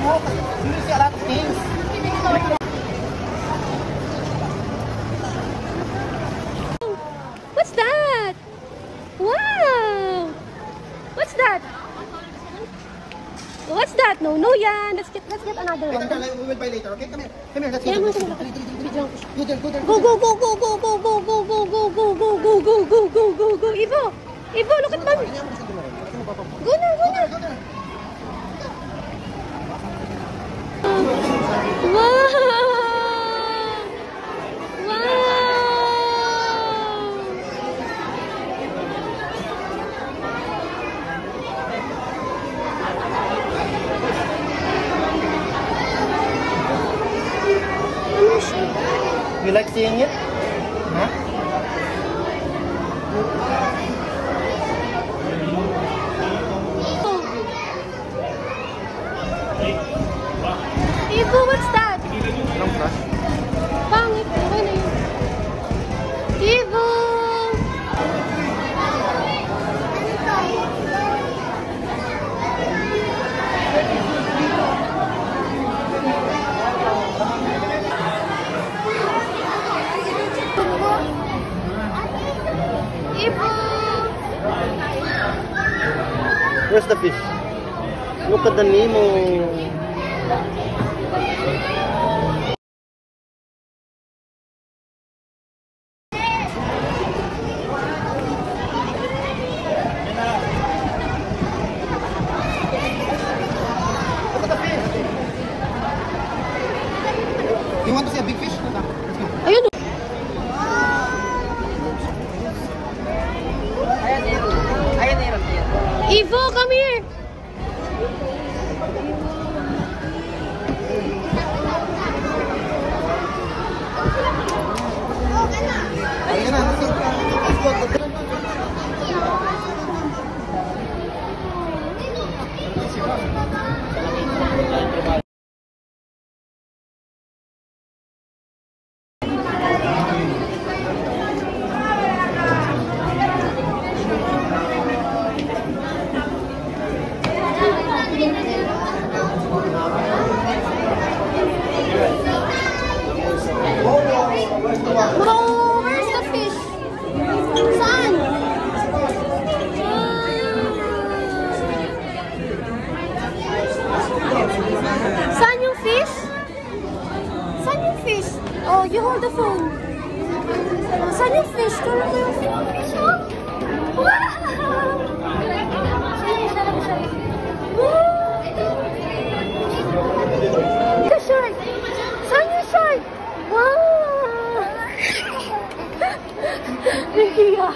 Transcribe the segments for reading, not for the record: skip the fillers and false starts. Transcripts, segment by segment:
look. You will see a lot of things. What's that? Wow! What's that? What's that? No, yan. Let's get another one. We will buy later, okay? Come here. Come here, let's go. Go there, go there. Go, go, go, go, go, go, go, go, go, go, go, go, go, go, go, go, go, go. Ivo! Ivo, look at Mom. Go na, go na. Wow! You like seeing it? Huh? Ivo, what's that? Long brush. Pangit. Okay na yun. Ivo! Where's the fish? Look at the Nemo. Look at the fish. You want to see a big fish? Let's go. Ayun. Ivo, come here. Ayan na, let's go. Oh, where's the fish? Saan? Saan yung fish? Saan yung fish? Oh, you hold the phone. Saan yung fish? Kala ko yung fish. Wow! The shark. Saan yung shark? Wow! Nahiya.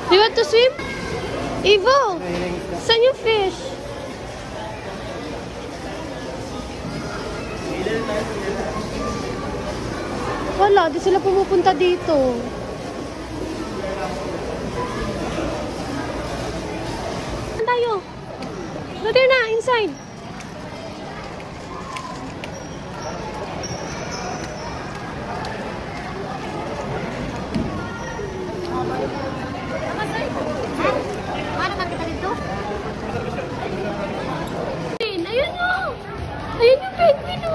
Do you want to swim? Ivo! Saan yung fish? Wala, di sila pumupunta dito. Saan tayo? Go there na, inside. Ayun o! Ayun yung penguin o!